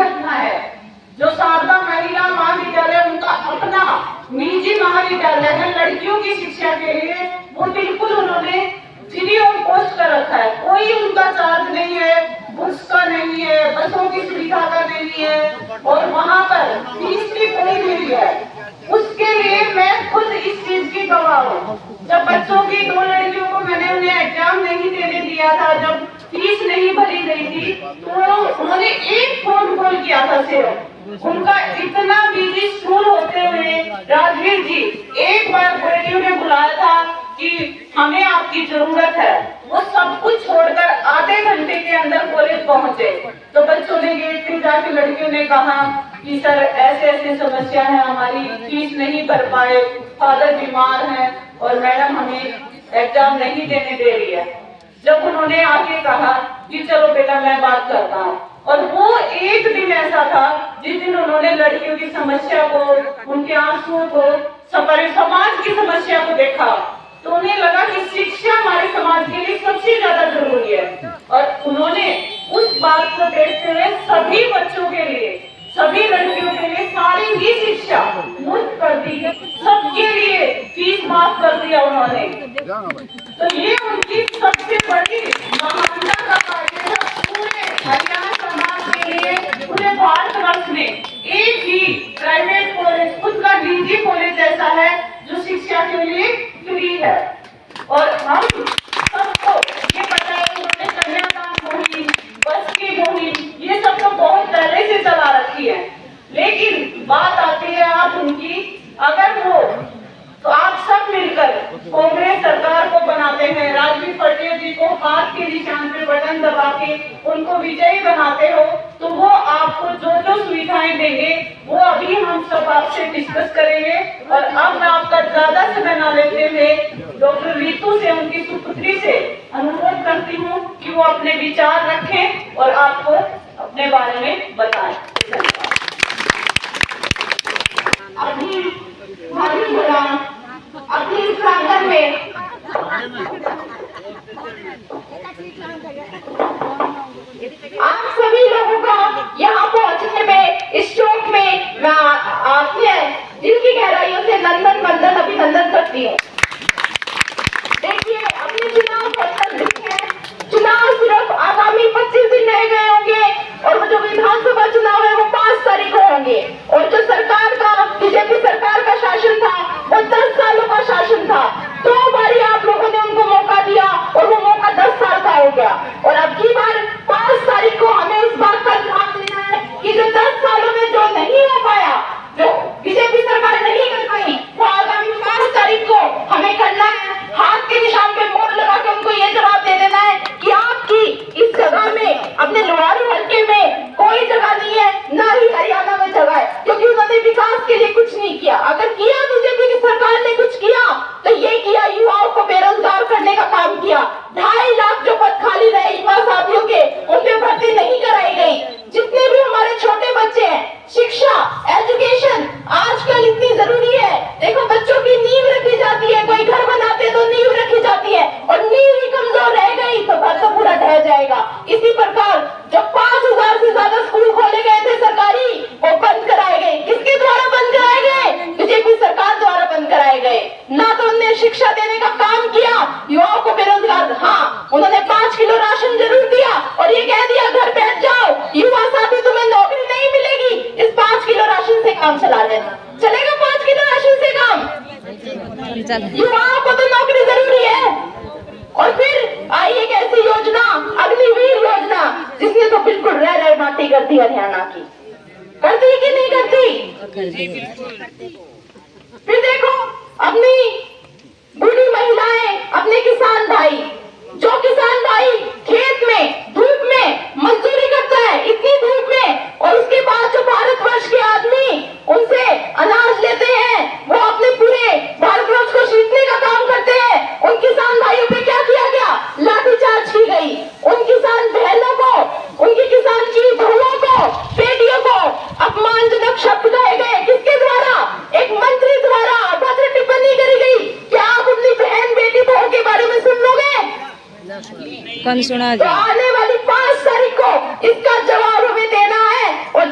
घटना है। जो शारदा महिला महाविद्यालय उनका अपना निजी महाविद्यालय है लड़कियों की शिक्षा के लिए, वो बिल्कुल उन्होंने फ्री ऑफ कॉस्ट कर रखा है। कोई उनका चार्ज नहीं है, बुक्स का नहीं है, बसों की सुविधा का नहीं है, और वहाँ पर फीस भी कोई नहीं है। उसके लिए मैं खुद इस चीज की गवाह हूँ। जब बच्चों की 2 लड़कियों को मैंने उन्हें एग्जाम नहीं देने दिया था, जब फीस नहीं भरी गई थी, तो उन्होंने एक फोन कॉल किया था सिर्फ। उनका इतना बिजी स्कूल होते हुए राजवीर जी एक बार बेटियों ने बुलाया था कि हमें आपकी जरूरत है। वो सब कुछ छोड़कर आधे घंटे के अंदर कॉलेज पहुंचे। तो बच्चों ने गेट पे जाके लड़कियों ने कहा कि सर ऐसे ऐसे समस्या है, हमारी फीस नहीं भर पाए, फादर बीमार हैं और मैडम हमें एग्जाम नहीं देने दे रही है। जब उन्होंने आके कहा कि चलो बेटा मैं बात करता हूँ, और वो एक दिन ऐसा था जिस दिन उन्होंने लड़कियों की समस्या को, उनके आंसुओं को, समाज की समस्या को देखा, तो उन्हें लगा कि शिक्षा हमारे समाज के लिए सबसे ज्यादा जरूरी है। और उन्होंने उस बात को देखते हुए सभी बच्चों के लिए, सभी लड़कियों के लिए सारी ही शिक्षा मुफ्त कर दी, सबके लिए फीस माफ कर दिया उन्होंने। तो ये उनकी सबसे बड़ी महानता का कार्य था। पूरे हरियाणा समाज के लिए, पूरे भारतवर्ष में एक ही प्राइवेट कॉलेज, खुद का निजी कॉलेज ऐसा है जो शिक्षा के लिए फ्री है। और हम सबको ये पता है उन्होंने कन्यादान मुहिम, बस की मुहिम, ये सब तो बहुत पहले से चला रखी है। लेकिन बात आती है आप उनकी, अगर वो तो आप सब मिलकर कांग्रेस सरकार को बनाते हैं, राजवीर पटेल जी को हाथ के निशान पे बटन दबा के उनको विजयी बनाते हो, तो वो आपको जो जो सुविधाएं देंगे वो अभी हम सब आपसे डिस्कस करेंगे। और अब मैं आपका ज्यादा समय न लेते हुए डॉक्टर रीतू से, उनकी सुपुत्री से अनुरोध करती हूँ कि वो अपने विचार रखें और आपको अपने बारे में बताएं। अपनी प्रांगण में आप सभी लोगों का यहाँ पहुँचने में, इस चौक में मैं आपसे दिल की गहराइयों से नंदन वंदन अभिनंदन करती हूँ। देखिए अपने चुनाव चुनाव सिर्फ आगामी 25 दिन रह गए होंगे, और जो विधानसभा चुनाव है वो 5 तारीख को होंगे। और जो सरकार का, बीजेपी सरकार का शासन था वो 10 सालों का शासन था। 2 बारी आप लोगों ने उनको मौका दिया और वो मौका 10 साल का हो गया। और अब की बार 5 तारीख को हमें इस बात का ध्यान देना है कि जो 10 सालों में जो नहीं हो पाया, जो बीजेपी सरकार नहीं कर पाई, वो आगामी 5 तारीख को हमें करना है। हाथ के निशान पे मोहर लगा के उनको ये जवाब दे देना है कि आपकी इस जगह में, अपने लोहारू हल्के में कोई जगह नहीं है, ना ही हरियाणा में जगह है, क्योंकि उन्होंने विकास के लिए कुछ नहीं किया। अगर किया बीजेपी की सरकार ने कुछ किया तो ये किया, युवाओं को बेरोजगार करने का काम किया। 2.5 लाख जो पद खाली रहे युवा साथियों के, उनपे भर्ती नहीं कराई गई। जितने भी हमारे छोटे बच्चे हैं, शिक्षा, एजुकेशन आजकल इतनी जरूरी है। देखो बच्चों की नींव रखी जाती है, कोई घर बनाते तो नींव रखी जाती है, और नींव ही कमजोर रह गई तो घर तो पूरा ढह जाएगा। इसी प्रकार जो 5000 से ज्यादा स्कूल खोले गए थे सरकारी, वो बंद कराए गए। किसके द्वारा बंद कराए गए? बीजेपी सरकार द्वारा बंद कराए गए। ना तो उन्होंने शिक्षा देने का काम किया, युवाओं को बेरोजगार, हाँ उन्होंने 5 किलो राशन जरूर दिया और ये कह दिया घर बैठ जाओ युवा साथी, तुम्हें नौकरी नहीं मिलेगी, इस 5 किलो राशन से काम चला लेना। चलेगा 5 किलो राशन से काम? युवाओं को तो नौकरी जरूरी है। और फिर आई एक ऐसी योजना, अग्निवीर योजना, जिसने तो बिल्कुल रह माटी कर दी हरियाणा की। करती कि नहीं करती? फिर देखो अपनी बूढ़ी महिलाएं, अपने किसान भाई, जो किसान भाई खेत में धूप में मजदूरी करता है, इतनी धूप में, और उसके बाद जो भारतवर्ष के आदमी उनसे अनाज लेते हैं, वो अपने पूरे भारतवर्ष को सींचने का काम करते हैं। उन किसान भाइयों पे क्या किया गया? लाठीचार्ज की गई। उन किसान बहनों को, उनकी किसान की बहुओं को, बेटियों को अपमानजनक शब्द कहे गए। किसके द्वारा? एक मंत्री द्वारा अभद्र टिप्पणी करी गई। क्या आप अपनी बहन बेटी बहू के बारे में सुन लोगे? कौन सुना? तो आने वाली 5 तारीख को इसका जवाब हमें देना है। और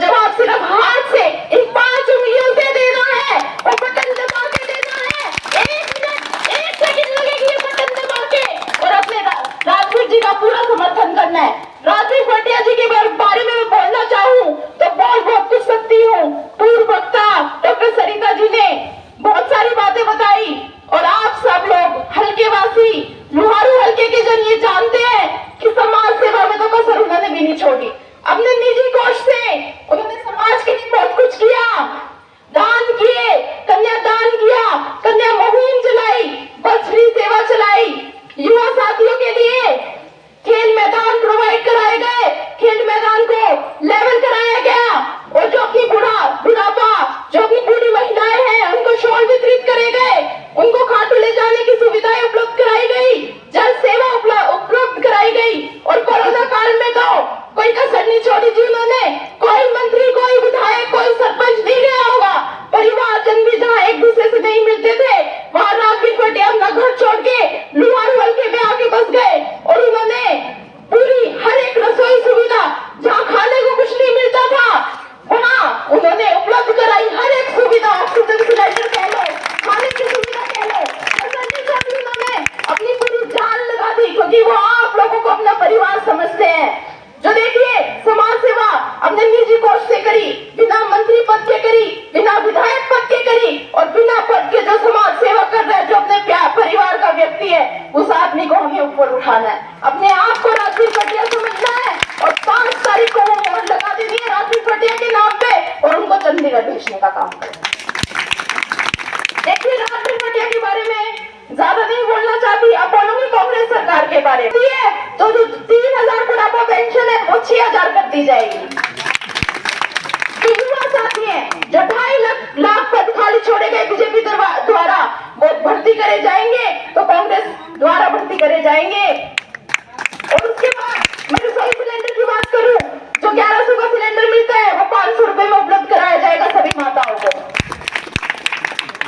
जो देखिए समाज सेवा अपने निजी कोष से करी, बिना मंत्री पद के करी, बिना विधायक पद के करी, और बिना पद के जो समाज सेवा कर रहा है, जो अपने परिवार का व्यक्ति है, उस आदमी को हमें ऊपर उठाना है। अपने आप को राजवीर पटिया समझना है और 5 तारीख को वो मोहर लगा देनी है राजवीर पटिया के नाम पे और उनको चंडीगढ़ भेजने का काम करें। देखिए राजवीर पटिया के बारे में ज्यादा नहीं बोलना चाहती, अब बोलूंगी कांग्रेस सरकार के बारे में। तो जो 3000 बुढ़ापा पेंशन है वो 6000 कर दी जाएगी। युवा साथी है जो 2.5 लाख पद खाली छोड़े गए बीजेपी द्वारा वो भर्ती करे जाएंगे, तो कांग्रेस द्वारा भर्ती करे जाएंगे। और उसके बाद मैं रसोई सिलेंडर की बात करूं, जो 1100 का सिलेंडर मिलता है वो 500 रुपए में उपलब्ध कराया जाएगा सभी माताओं को।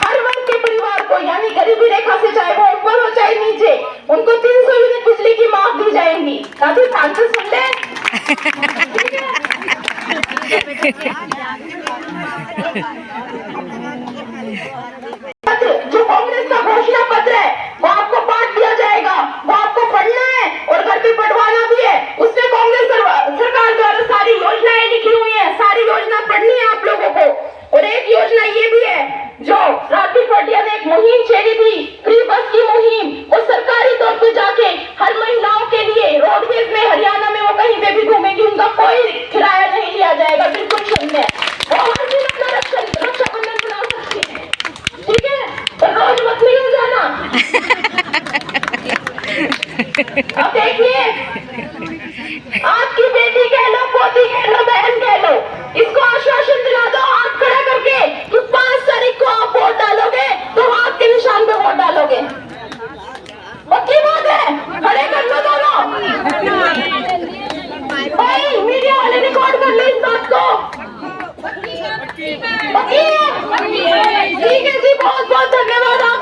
हर वर्ग के परिवार को, यानी गरीबी रेखा से चाहे वो ऊपर हो चाहे नीचे, उनको 300 यूनिट बिजली की माफ दी जाएंगी। काफी सांसद सुन ले। जो कांग्रेस का घोषणा पत्र है वो आपको बांट दिया जाएगा, वो आपको पढ़ना है और घर पे पढ़वाना भी है। उसमें कांग्रेस सरकार द्वारा सारी योजनाएं लिखी हुई है, सारी योजना पढ़नी है आप लोगों को। और एक योजना ये भी है जो राजवीर पटिया ने एक मुहिम छेड़ी थी, फ्री बस की मुहिम। वो सरकारी तौर पे जाके हर महिलाओं के लिए रोडवेज में, हरियाणा में वो कहीं पे भी घूमेंगी, उनका कोई किराया नहीं लिया जाएगा, बिल्कुल शुल्क है। वो हर दिन अपना रक्षाबंधन बना सकती है, ठीक है? तो रोज मत नहीं हो जाना। अब देखिए, आपकी बेटी कह लो, पोती कह लो, बहन कह लो, इसको आश्वासन दिला दो हाथ खड़ा करके कि 5 तारीख को आप वोट डालोगे तो हाथ के निशान पे वोट डालोगे। पक्की बात है, खड़े कर लो दोनों। भाई मीडिया वाले रिकॉर्ड कर ले इस बात को। पक्की है? ठीक है जी, बहुत बहुत धन्यवाद आप